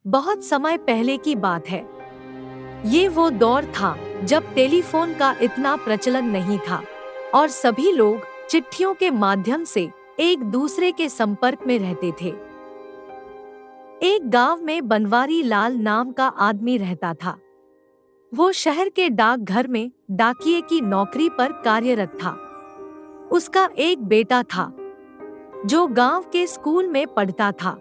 बहुत समय पहले की बात है। ये वो दौर था जब टेलीफोन का इतना प्रचलन नहीं था और सभी लोग चिट्ठियों के माध्यम से एक दूसरे के संपर्क में रहते थे। एक गांव में बनवारी लाल नाम का आदमी रहता था। वो शहर के डाकघर में डाकिये की नौकरी पर कार्यरत था। उसका एक बेटा था जो गांव के स्कूल में पढ़ता था।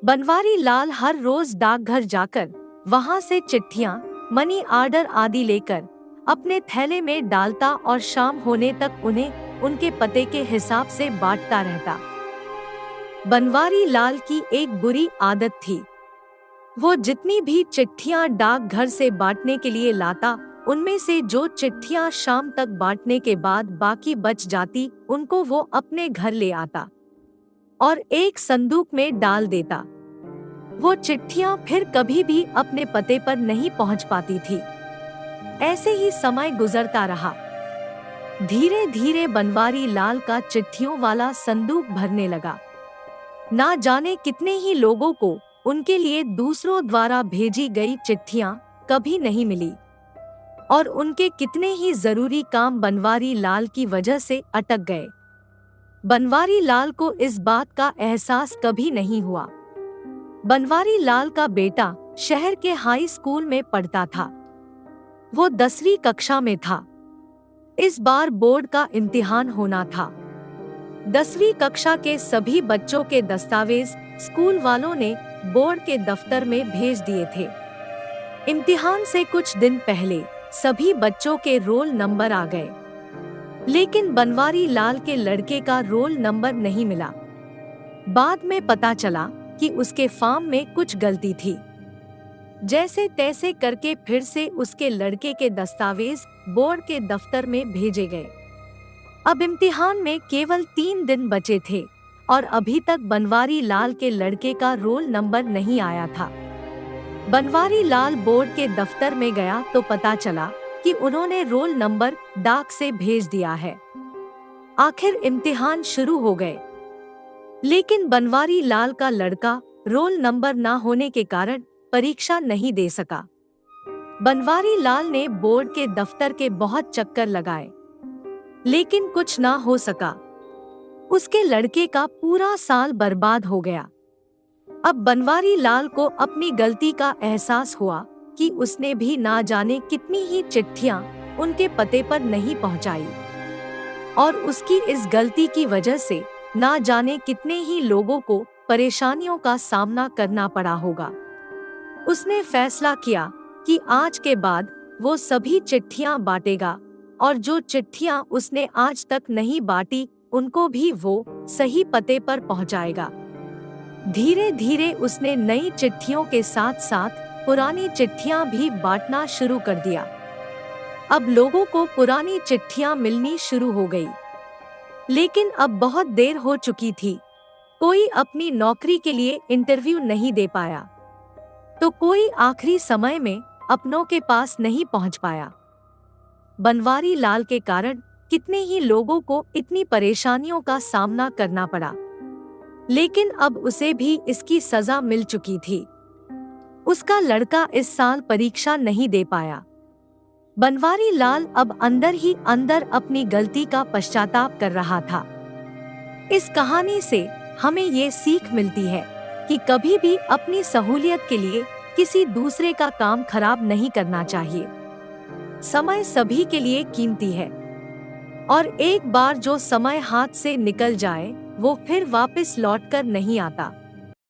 बनवारी लाल हर रोज डाकघर जाकर वहां से चिट्ठियां, मनी ऑर्डर आदि लेकर अपने थैले में डालता और शाम होने तक उन्हें उनके पते के हिसाब से बांटता रहता। बनवारी लाल की एक बुरी आदत थी। वो जितनी भी चिट्ठियां डाकघर से बांटने के लिए लाता, उनमें से जो चिट्ठियां शाम तक बांटने के बाद बाकी बच जाती, उनको वो अपने घर ले आता और एक संदूक में डाल देता। वो चिट्ठियां फिर कभी भी अपने पते पर नहीं पहुंच पाती थी। ऐसे ही समय गुजरता रहा। धीरे धीरे बनवारी लाल का चिट्ठियों वाला संदूक भरने लगा। ना जाने कितने ही लोगों को उनके लिए दूसरों द्वारा भेजी गई चिट्ठियां कभी नहीं मिली और उनके कितने ही जरूरी काम बनवारी लाल की वजह से अटक गए। बनवारी लाल को इस बात का एहसास कभी नहीं हुआ। बनवारी लाल का बेटा शहर के हाई स्कूल में पढ़ता था। वो 10वीं कक्षा में था। इस बार बोर्ड का इम्तिहान होना था। 10वीं कक्षा के सभी बच्चों के दस्तावेज स्कूल वालों ने बोर्ड के दफ्तर में भेज दिए थे। इम्तिहान से कुछ दिन पहले सभी बच्चों के रोल नंबर आ गए, लेकिन बनवारी लाल के लड़के का रोल नंबर नहीं मिला। बाद में पता चला कि उसके फॉर्म में कुछ गलती थी। जैसे तैसे करके फिर से उसके लड़के के दस्तावेज बोर्ड के दफ्तर में भेजे गए। अब इम्तिहान में केवल 3 दिन बचे थे और अभी तक बनवारी लाल के लड़के का रोल नंबर नहीं आया था। बनवारी लाल बोर्ड के दफ्तर में गया तो पता चला कि उन्होंने रोल नंबर डाक से भेज दिया है। आखिर इम्तिहान शुरू हो गए, लेकिन बनवारी लाल का लड़का रोल नंबर ना होने के कारण परीक्षा नहीं दे सका। बनवारी लाल ने बोर्ड के दफ्तर के बहुत चक्कर लगाए, लेकिन कुछ ना हो सका। उसके लड़के का पूरा साल बर्बाद हो गया। अब बनवारी लाल को अपनी गलती का एहसास हुआ कि उसने भी ना जाने कितनी ही चिट्ठियां उनके पते पर नहीं पहुंचाई और उसकी इस गलती की वजह से ना जाने कितने ही लोगों को परेशानियों का सामना करना पड़ा होगा। उसने फैसला किया कि आज के बाद वो सभी चिट्ठियां बांटेगा और जो चिट्ठियां उसने आज तक नहीं बांटी उनको भी वो सही पते पर पहुंचाएगा। धीरे धीरे उसने नई चिट्ठियों के साथ साथ पुरानी चिट्ठियां भी बांटना शुरू कर दिया। अब लोगों को पुरानी चिट्ठियां मिलनी शुरू हो गई, लेकिन अब बहुत देर हो चुकी थी। कोई अपनी नौकरी के लिए इंटरव्यू नहीं दे पाया, तो कोई आखिरी समय में अपनों के पास नहीं पहुंच पाया। बनवारी लाल के कारण कितने ही लोगों को इतनी परेशानियों का सामना करना पड़ा, लेकिन अब उसे भी इसकी सजा मिल चुकी थी। उसका लड़का इस साल परीक्षा नहीं दे पाया। बनवारी लाल अब अंदर ही अंदर अपनी गलती का पश्चाताप कर रहा था। इस कहानी से हमें ये सीख मिलती है कि कभी भी अपनी सहूलियत के लिए किसी दूसरे का काम खराब नहीं करना चाहिए। समय सभी के लिए कीमती है और एक बार जो समय हाथ से निकल जाए वो फिर वापस लौटकर नहीं आता।